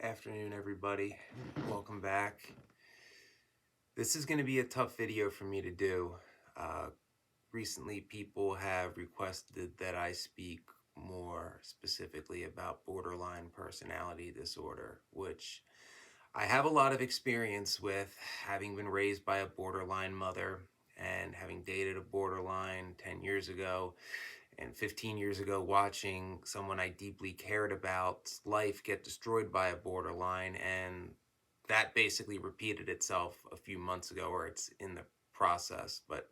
Afternoon, everybody. Welcome back. This is going to be a tough video for me to do. Uh, Recently, people have requested that I speak more specifically about borderline personality disorder, which I have a lot of experience with, having been raised by a borderline mother and having dated a borderline 10 years ago and 15 years ago, watching someone I deeply cared about's life get destroyed by a borderline. And that basically repeated itself a few months ago, or it's in the process. But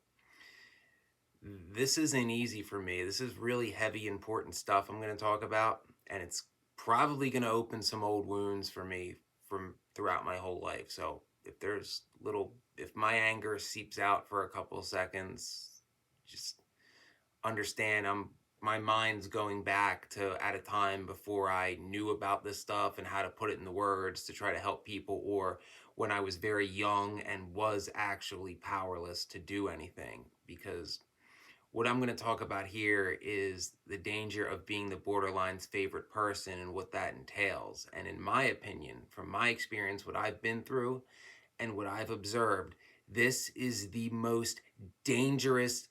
this isn't easy for me. This is really heavy, important stuff I'm going to talk about. And it's probably going to open some old wounds for me from throughout my whole life. So if my anger seeps out for a couple of seconds, just understand my mind's going back to at a time before I knew about this stuff and how to put it in the words to try to help people, or when I was very young and was actually powerless to do anything. Because what I'm going to talk about here is the danger of being the borderline's favorite person and what that entails. And in my opinion, from my experience, what I've been through and what I've observed, this is the most dangerous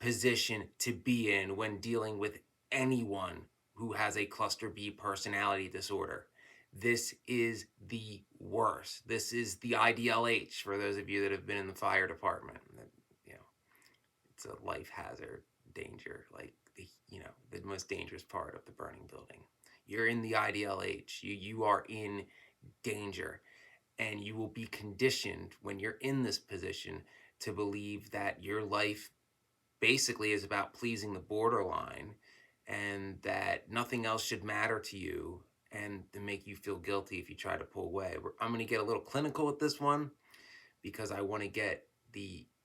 position to be in when dealing with anyone who has a cluster B personality disorder. This is the worst. This is the IDLH for those of you that have been in the fire department. You know, it's a life hazard danger, like the most dangerous part of the burning building. You're in the IDLH. You are in danger, and you will be conditioned when you're in this position to believe that your life basically is about pleasing the borderline and that nothing else should matter to you, and to make you feel guilty if you try to pull away. I'm going to get a little clinical with this one because I want to get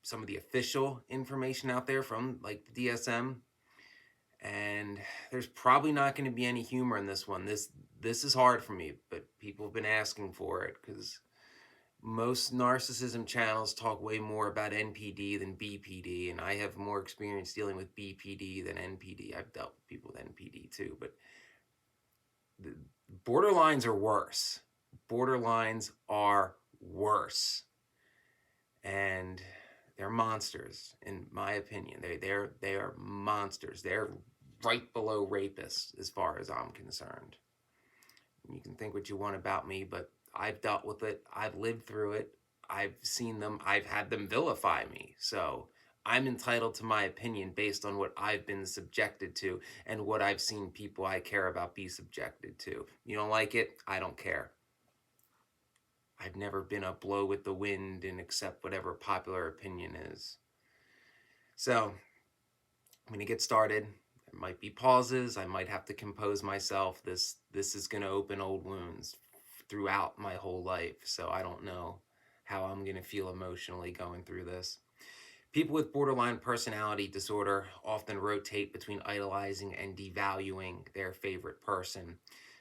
some of the official information out there from like the DSM, and there's probably not going to be any humor in this one. This is hard for me, but people have been asking for it because most narcissism channels talk way more about NPD than BPD, and I have more experience dealing with BPD than NPD. I've dealt with people with NPD too, but the borderlines are worse. Borderlines are worse, and they're monsters, in my opinion. They are monsters. They're right below rapists as far as I'm concerned. You can think what you want about me, but I've dealt with it. I've lived through it. I've seen them. I've had them vilify me. So I'm entitled to my opinion based on what I've been subjected to and what I've seen people I care about be subjected to. You don't like it? I don't care. I've never been a blow with the wind and accept whatever popular opinion is. So I'm going to get started. There might be pauses. I might have to compose myself. This is going to open old wounds throughout my whole life, so I don't know how I'm going to feel emotionally going through this. People with borderline personality disorder often rotate between idolizing and devaluing their favorite person.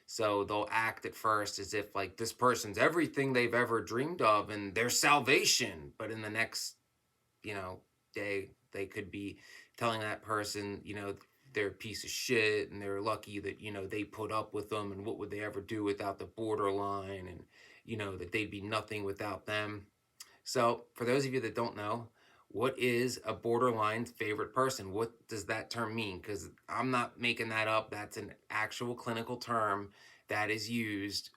So they'll act at first as if like this person's everything they've ever dreamed of and their salvation, but in the next, day, they could be telling that person, they're a piece of shit and they're lucky that, they put up with them, and what would they ever do without the borderline, and, that they'd be nothing without them. So for those of you that don't know, what is a borderline favorite person? What does that term mean? Because I'm not making that up. That's an actual clinical term that is used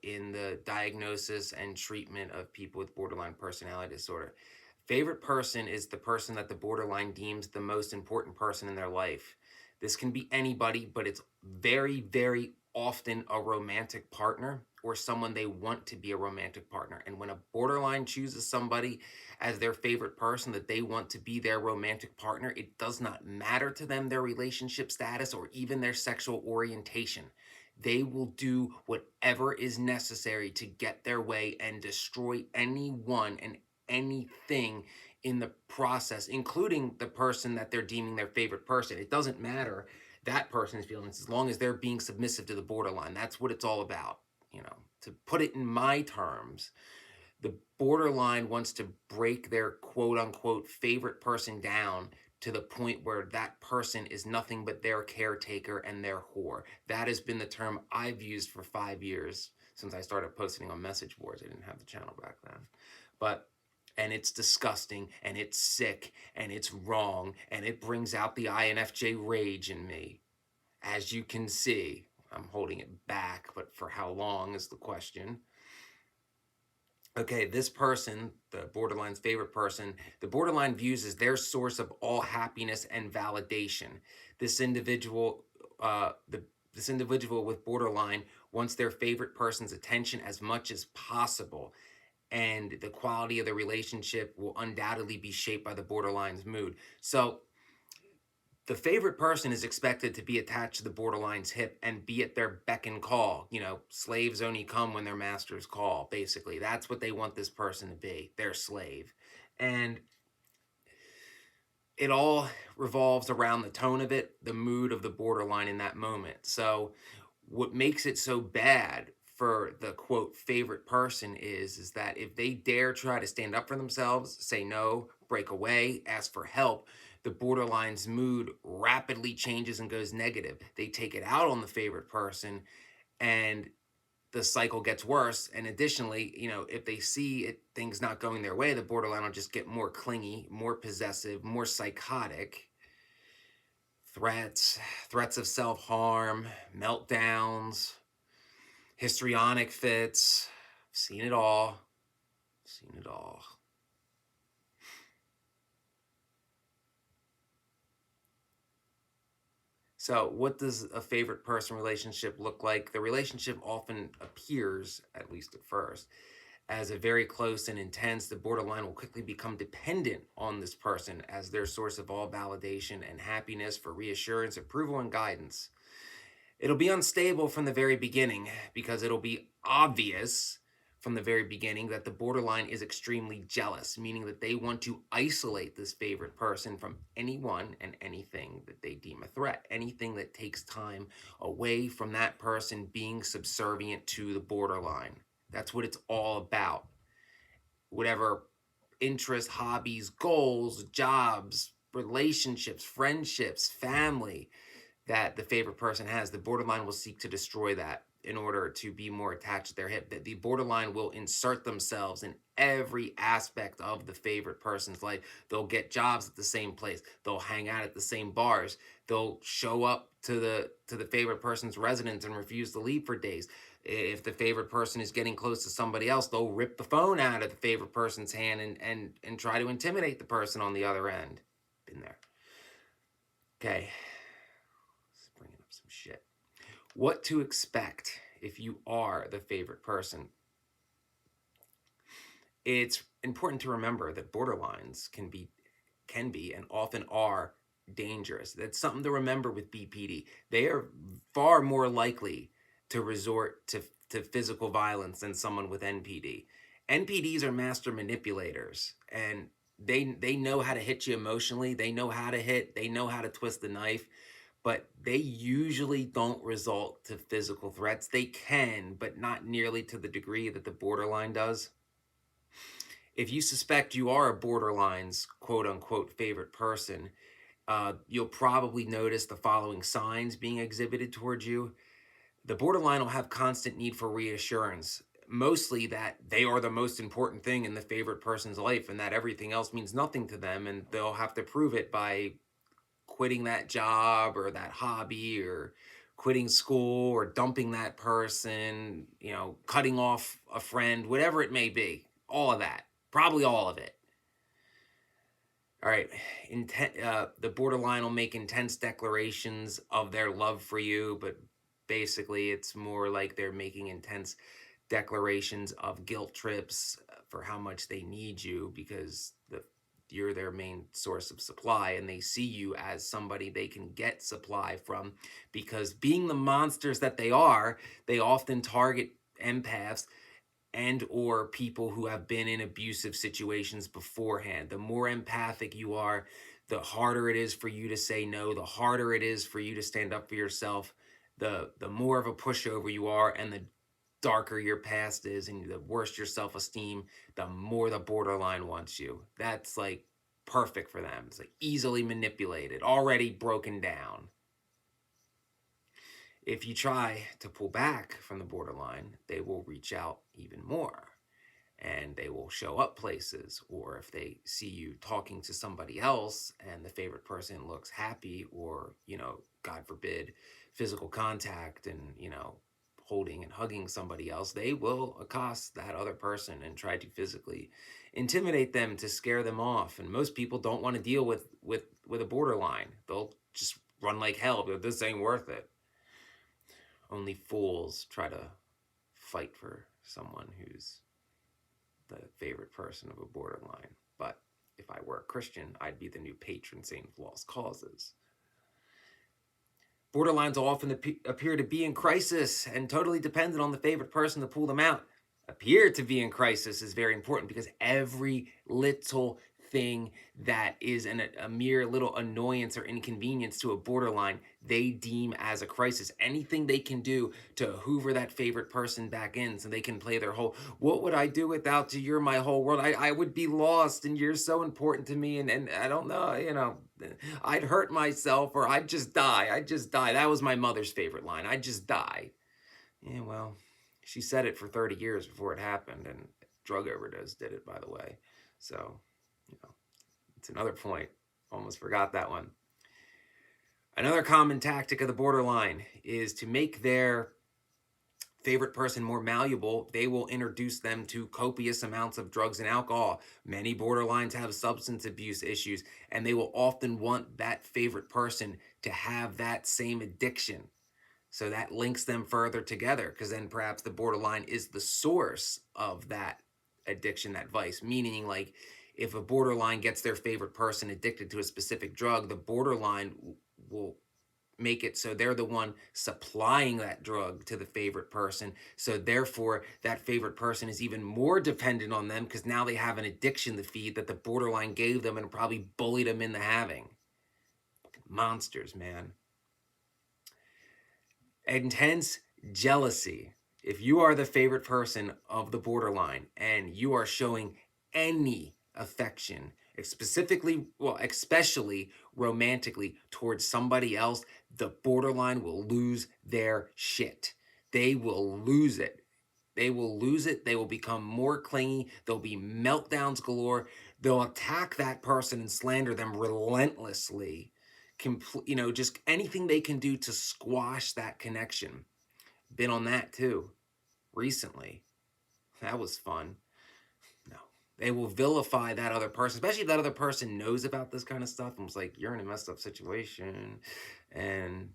in the diagnosis and treatment of people with borderline personality disorder. Favorite person is the person that the borderline deems the most important person in their life. This can be anybody, but it's very, very often a romantic partner or someone they want to be a romantic partner. And when a borderline chooses somebody as their favorite person that they want to be their romantic partner, it does not matter to them their relationship status or even their sexual orientation. They will do whatever is necessary to get their way and destroy anyone and anything in the process, including the person that they're deeming their favorite person. It doesn't matter that person's feelings as long as they're being submissive to the borderline. That's what it's all about. To put it in my terms, the borderline wants to break their quote unquote favorite person down to the point where that person is nothing but their caretaker and their whore. That has been the term I've used for 5 years since I started posting on message boards. I didn't have the channel back then. But, and it's disgusting, and it's sick, and it's wrong, and it brings out the INFJ rage in me. As you can see, I'm holding it back, but for how long is the question. Okay, this person, the borderline's favorite person, the borderline views as their source of all happiness and validation. This individual, this individual with borderline wants their favorite person's attention as much as possible, and the quality of the relationship will undoubtedly be shaped by the borderline's mood. So the favorite person is expected to be attached to the borderline's hip and be at their beck and call. You know, slaves only come when their masters call, basically. That's what they want this person to be, their slave. And it all revolves around the tone of it, the mood of the borderline in that moment. So what makes it so bad for the quote favorite person is that if they dare try to stand up for themselves, say no, break away, ask for help, the borderline's mood rapidly changes and goes negative. They take it out on the favorite person, and the cycle gets worse. And additionally, you know, if they see it, things not going their way, the borderline will just get more clingy, more possessive, more psychotic. Threats of self-harm, meltdowns, histrionic fits. I've seen it all. Seen it all. So what does a favorite person relationship look like? The relationship often appears, at least at first, as a very close and intense. The borderline will quickly become dependent on this person as their source of all validation and happiness, for reassurance, approval, and guidance. It'll be unstable from the very beginning because it'll be obvious from the very beginning that the borderline is extremely jealous, meaning that they want to isolate this favorite person from anyone and anything that they deem a threat, anything that takes time away from that person being subservient to the borderline. That's what it's all about. Whatever interests, hobbies, goals, jobs, relationships, friendships, family that the favorite person has, the borderline will seek to destroy that in order to be more attached to their hip. That the borderline will insert themselves in every aspect of the favorite person's life. They'll get jobs at the same place. They'll hang out at the same bars. They'll show up to the favorite person's residence and refuse to leave for days. If the favorite person is getting close to somebody else, they'll rip the phone out of the favorite person's hand and try to intimidate the person on the other end. Been there. Okay. Bringing up some shit. What to expect if you are the favorite person. It's important to remember that borderlines can be and often are dangerous. That's something to remember with BPD. They are far more likely to resort to physical violence than someone with NPD. NPDs are master manipulators, and they know how to hit you emotionally. They know how to hit. They know how to twist the knife. But they usually don't result to physical threats. They can, but not nearly to the degree that the borderline does. If you suspect you are a borderline's quote-unquote favorite person, you'll probably notice the following signs being exhibited towards you. The borderline will have constant need for reassurance, mostly that they are the most important thing in the favorite person's life and that everything else means nothing to them, and they'll have to prove it by quitting that job or that hobby or quitting school or dumping that person, you know, cutting off a friend, whatever it may be. All of that. Probably all of it. All right. The borderline will make intense declarations of their love for you, but basically it's more like they're making intense declarations of guilt trips for how much they need you because you're their main source of supply, and they see you as somebody they can get supply from, because being the monsters that they are, they often target empaths and or people who have been in abusive situations beforehand. The more empathic you are, the harder it is for you to say no, the harder it is for you to stand up for yourself, the more of a pushover you are, and the darker your past is and the worse your self-esteem, the more the borderline wants you. That's like perfect for them. It's like easily manipulated, already broken down. If you try to pull back from the borderline, they will reach out even more and they will show up places. Or if they see you talking to somebody else and the favorite person looks happy, or, God forbid, physical contact and, holding and hugging somebody else, they will accost that other person and try to physically intimidate them to scare them off. And most people don't want to deal with a borderline. They'll just run like hell, but this ain't worth it. Only fools try to fight for someone who's the favorite person of a borderline. But if I were a Christian, I'd be the new patron saint of lost causes. Borderlines often appear to be in crisis and totally dependent on the favorite person to pull them out. Appear to be in crisis is very important because every little thing that is a mere little annoyance or inconvenience to a borderline, they deem as a crisis. Anything they can do to hoover that favorite person back in so they can play their whole, what would I do without you? You're my whole world. I would be lost and you're so important to me. And I don't know, I'd hurt myself or I'd just die. I'd just die. That was my mother's favorite line. I'd just die. Yeah, well, she said it for 30 years before it happened, and drug overdose did it, by the way. So, it's another point. Almost forgot that one. Another common tactic of the borderline is to make their favorite person more malleable. They will introduce them to copious amounts of drugs and alcohol. Many borderlines have substance abuse issues, and they will often want that favorite person to have that same addiction. So that links them further together, because then perhaps the borderline is the source of that addiction, that vice. Meaning, like, if a borderline gets their favorite person addicted to a specific drug, the borderline will make it so they're the one supplying that drug to the favorite person. So therefore, that favorite person is even more dependent on them because now they have an addiction to feed that the borderline gave them and probably bullied them into having. Monsters, man. Intense jealousy. If you are the favorite person of the borderline and you are showing any affection, especially romantically, towards somebody else, the borderline will lose their shit. They will lose it. They will lose it. They will become more clingy. There'll be meltdowns galore. They'll attack that person and slander them relentlessly. Just anything they can do to squash that connection. Been on that too recently. That was fun. No, they will vilify that other person, especially if that other person knows about this kind of stuff and was like, you're in a messed up situation. And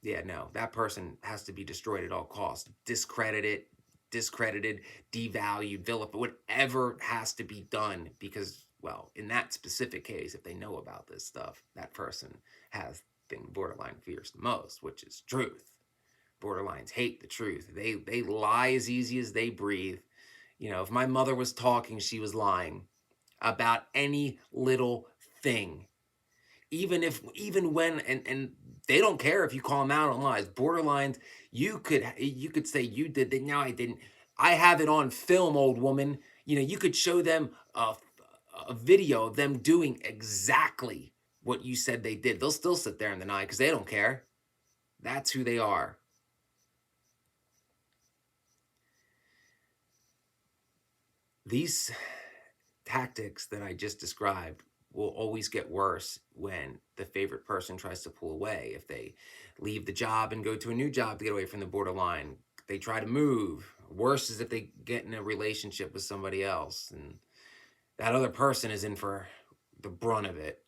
yeah, no, that person has to be destroyed at all costs. Discredited, devalued, vilified, whatever has to be done because, well, in that specific case, if they know about this stuff, that person has the thing borderline fears the most, which is truth. Borderlines hate the truth. They lie as easy as they breathe. If my mother was talking, she was lying about any little thing. Even when and they don't care if you call them out on lies. Borderlines, you could say you did that. No, I didn't. I have it on film, old woman. You could show them a video of them doing exactly what you said they did. They'll still sit there and deny because they don't care. That's who they are. These tactics that I just described will always get worse when the favorite person tries to pull away. If they leave the job and go to a new job to get away from the borderline, they try to move. Worse is if they get in a relationship with somebody else and that other person is in for the brunt of it.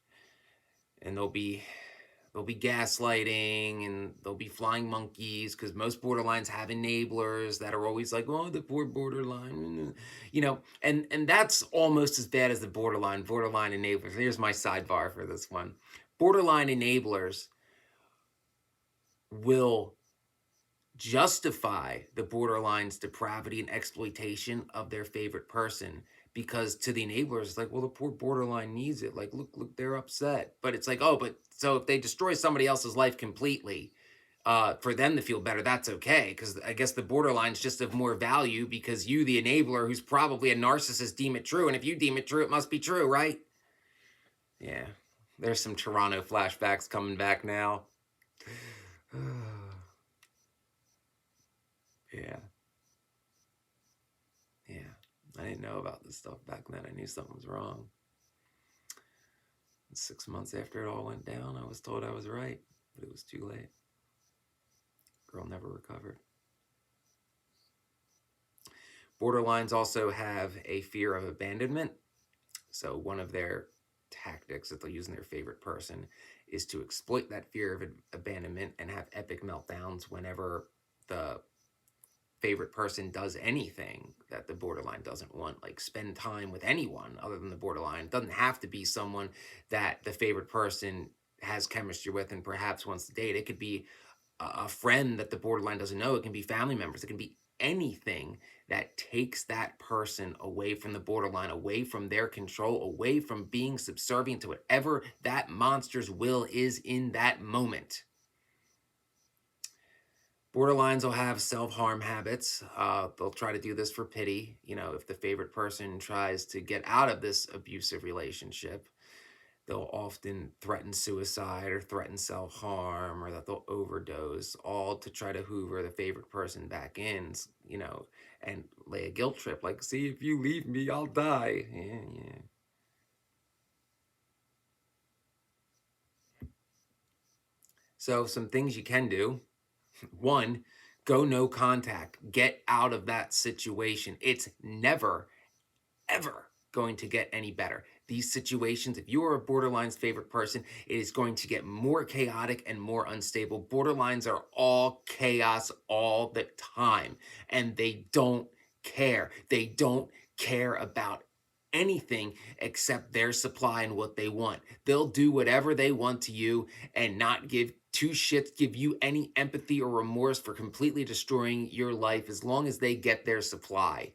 And they'll be gaslighting and they'll be flying monkeys because most borderlines have enablers that are always like, oh, the poor borderline, and that's almost as bad as the borderline enablers. Here's my sidebar for this one. Borderline enablers will justify the borderline's depravity and exploitation of their favorite person because to the enablers, it's like, well, the poor borderline needs it. Like, look, they're upset. But it's like, oh, but so if they destroy somebody else's life completely, for them to feel better, that's okay. Because I guess the borderline's just of more value because you, the enabler, who's probably a narcissist, deem it true. And if you deem it true, it must be true, right? Yeah. There's some Toronto flashbacks coming back now. Yeah. Yeah. I didn't know about this stuff back then. I knew something was wrong. 6 months after it all went down, I was told I was right, but it was too late. Girl never recovered. Borderlines also have a fear of abandonment. So one of their tactics that they'll use in their favorite person is to exploit that fear of abandonment and have epic meltdowns whenever the favorite person does anything that the borderline doesn't want, like spend time with anyone other than the borderline. It doesn't have to be someone that the favorite person has chemistry with and perhaps wants to date. It could be a friend that the borderline doesn't know. It can be family members. It can be anything that takes that person away from the borderline, away from their control, away from being subservient to whatever that monster's will is in that moment. Borderlines will have self-harm habits. They'll try to do this for pity. You know, if the favorite person tries to get out of this abusive relationship, they'll often threaten suicide or threaten self-harm, or that they'll overdose, all to try to hoover the favorite person back in, you know, and lay a guilt trip like, see, if you leave me, I'll die. Yeah. So some things you can do. One, go no contact. Get out of that situation. It's never, ever going to get any better. These situations, if you are a borderline's favorite person, it is going to get more chaotic and more unstable. Borderlines are all chaos all the time, and they don't care. They don't care about anything except their supply and what they want. They'll do whatever they want to you and not give two shits, give you any empathy or remorse for completely destroying your life as long as they get their supply.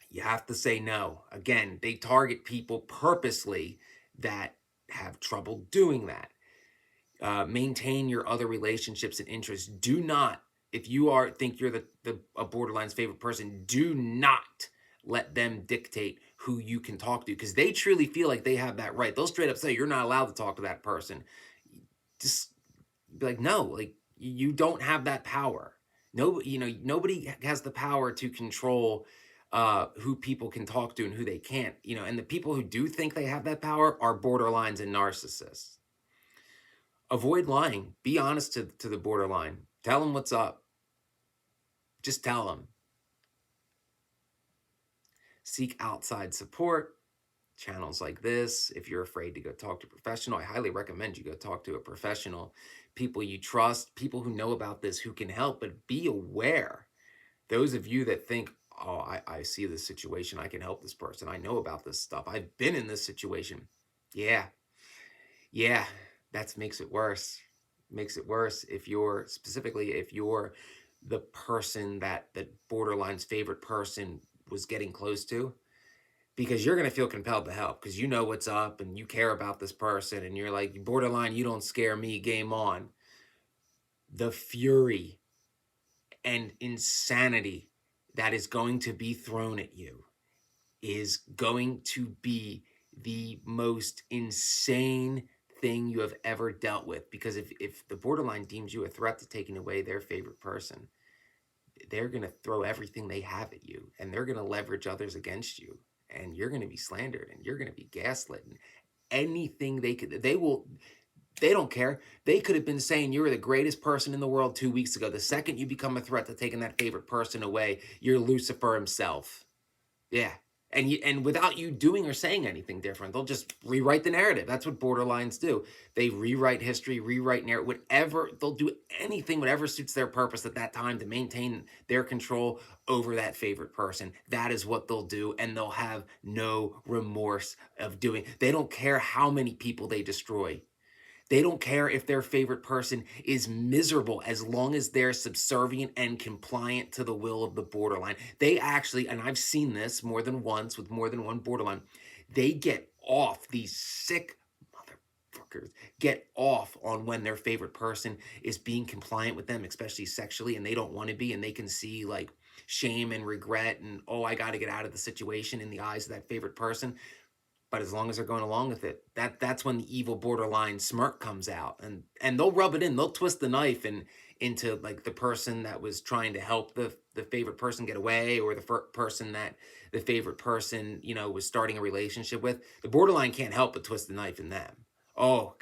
You have to say no. Again, they target people purposely that have trouble doing that. Maintain your other relationships and interests. Do not, if you think you're a borderline's favorite person, do not let them dictate who you can talk to, because they truly feel like they have that right. They'll straight up say you're not allowed to talk to that person. Just be like, no, like you don't have that power. No, you know, nobody has the power to control who people can talk to and who they can't. You know, and the people who do think they have that power are borderlines and narcissists. Avoid lying. Be honest to the borderline. Tell them what's up. Just tell them. Seek outside support. Channels like this. If you're afraid to go talk to a professional, I highly recommend you go talk to a professional. People you trust, people who know about this, who can help, but be aware. Those of you that think, oh, I see this situation, I can help this person, I know about this stuff, I've been in this situation. Yeah, that makes it worse. Makes it worse if you're, specifically if you're the person that borderline's favorite person was getting close to, because you're going to feel compelled to help because you know what's up and you care about this person and you're like, borderline, you don't scare me, game on. The fury and insanity that is going to be thrown at you is going to be the most insane thing you have ever dealt with. Because if the borderline deems you a threat to taking away their favorite person, they're going to throw everything they have at you, and they're going to leverage others against you, and you're going to be slandered, and you're going to be gaslit, and anything they don't care. They could have been saying you were the greatest person in the world 2 weeks ago. The second you become a threat to taking that favorite person away, you're Lucifer himself. Yeah. And without you doing or saying anything different, they'll just rewrite the narrative. That's what borderlines do. They rewrite history, rewrite narrative, whatever. They'll do anything, whatever suits their purpose at that time to maintain their control over that favorite person. That is what they'll do, and they'll have no remorse of doing. They don't care how many people they destroy. They don't care if their favorite person is miserable as long as they're subservient and compliant to the will of the borderline. They actually, and I've seen this more than once with more than one borderline, they get off, these sick motherfuckers get off on when their favorite person is being compliant with them, especially sexually, and they don't want to be, and they can see like shame and regret and, oh, I got to get out of the situation in the eyes of that favorite person. But as long as they're going along with it, that's when the evil borderline smirk comes out, and they'll rub it in, they'll twist the knife, and into like the person that was trying to help the favorite person get away, or the person that the favorite person, you know, was starting a relationship with. The borderline can't help but twist the knife in them. Oh,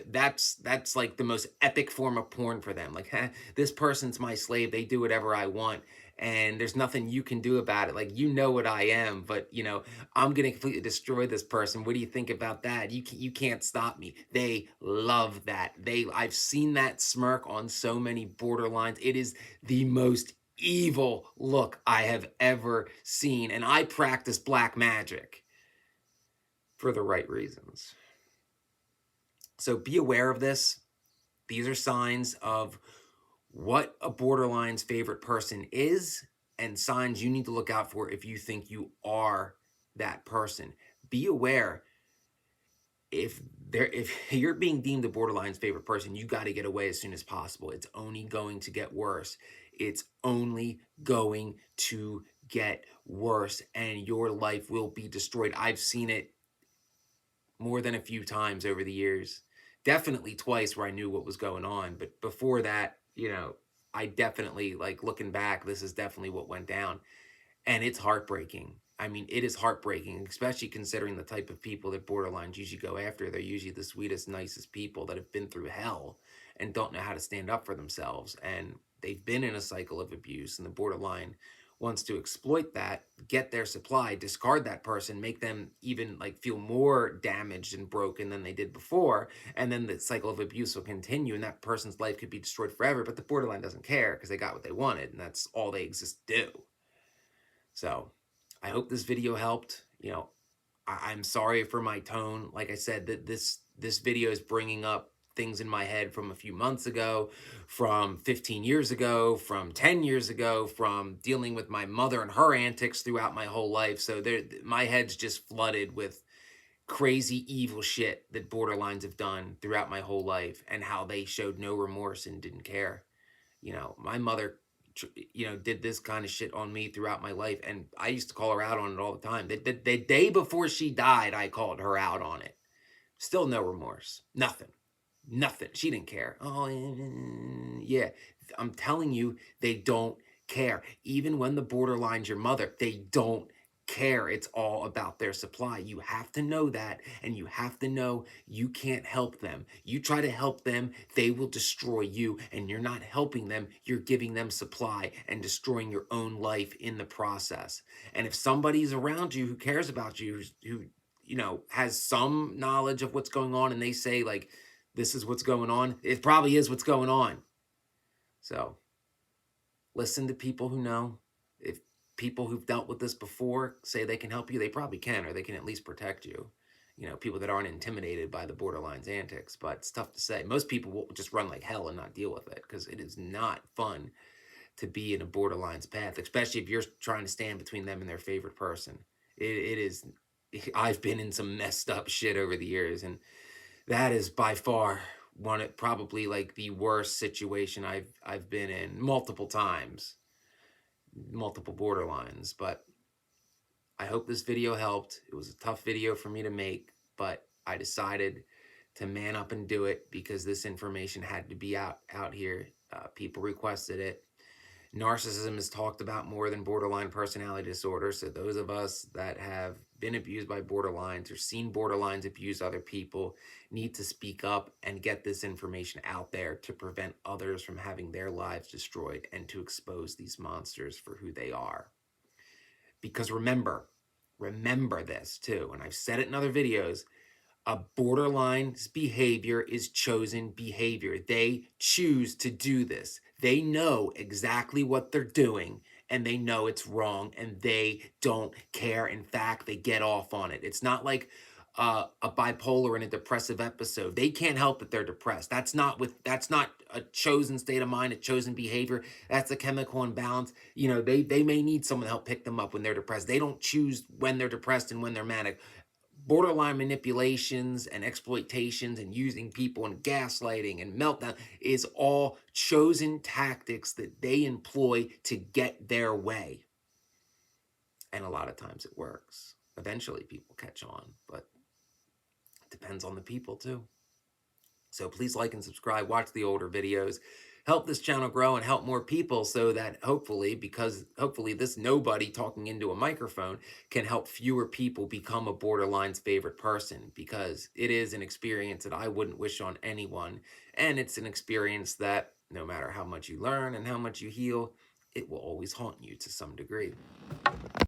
that's like the most epic form of porn for them. Like, this person's my slave. They do whatever I want, and there's nothing you can do about it. Like, you know what I am, but you know, I'm gonna completely destroy this person. What do you think about that? You can't stop me. They love that. I've seen that smirk on so many borderlines. It is the most evil look I have ever seen, and I practice black magic for the right reasons. So be aware of this. These are signs of what a borderline's favorite person is, and signs you need to look out for if you think you are that person. Be aware, if you're being deemed a borderline's favorite person, you got to get away as soon as possible. It's only going to get worse. It's only going to get worse, and your life will be destroyed. I've seen it more than a few times over the years. Definitely twice where I knew what was going on, but before that, you know, I definitely, like, looking back, this is definitely what went down, and it's heartbreaking. I mean, it is heartbreaking, especially considering the type of people that borderlines usually go after. They're usually the sweetest, nicest people that have been through hell and don't know how to stand up for themselves. And they've been in a cycle of abuse, and the borderline wants to exploit that, get their supply, discard that person, make them even like feel more damaged and broken than they did before. And then the cycle of abuse will continue, and that person's life could be destroyed forever. But the borderline doesn't care because they got what they wanted, and that's all they exist to do. So I hope this video helped. You know, I'm sorry for my tone. Like I said, that this video is bringing up things in my head from a few months ago, from 15 years ago, from 10 years ago, from dealing with my mother and her antics throughout my whole life. So my head's just flooded with crazy evil shit that borderlines have done throughout my whole life, and how they showed no remorse and didn't care. You know, my mother, you know, did this kind of shit on me throughout my life, and I used to call her out on it all the time. The day before she died, I called her out on it. Still no remorse. Nothing. Nothing. She didn't care. Oh, yeah. I'm telling you, they don't care. Even when the borderline's your mother, they don't care. It's all about their supply. You have to know that, and you have to know you can't help them. You try to help them, they will destroy you, and you're not helping them. You're giving them supply and destroying your own life in the process. And if somebody's around you who cares about you, who you know, has some knowledge of what's going on, and they say like, this is what's going on, it probably is what's going on. So listen to people who know. If people who've dealt with this before say they can help you, they probably can, or they can at least protect you. You know, people that aren't intimidated by the borderline's antics. But it's tough to say. Most people will just run like hell and not deal with it, because it is not fun to be in a borderline's path, especially if you're trying to stand between them and their favorite person. It is. I've been in some messed up shit over the years, and that is by far one of probably like the worst situation I've been in multiple times, multiple borderlines. But I hope this video helped. It was a tough video for me to make, but I decided to man up and do it because this information had to be out here. People requested it. Narcissism is talked about more than borderline personality disorder. So those of us that have been abused by borderlines or seen borderlines abuse other people need to speak up and get this information out there to prevent others from having their lives destroyed, and to expose these monsters for who they are. Because remember this too, and I've said it in other videos, a borderline's behavior is chosen behavior. They choose to do this. They know exactly what they're doing, and they know it's wrong, and they don't care. In fact, they get off on it. It's not like a bipolar in a depressive episode. They can't help that they're depressed. That's not a chosen state of mind, a chosen behavior. That's a chemical imbalance. You know, they may need someone to help pick them up when they're depressed. They don't choose when they're depressed and when they're manic. Borderline manipulations and exploitations and using people and gaslighting and meltdown is all chosen tactics that they employ to get their way. And a lot of times it works. Eventually people catch on, but it depends on the people too. So please like and subscribe, watch the older videos. help this channel grow and help more people, so that hopefully this nobody talking into a microphone can help fewer people become a borderline's favorite person, because it is an experience that I wouldn't wish on anyone. And it's an experience that no matter how much you learn and how much you heal, it will always haunt you to some degree.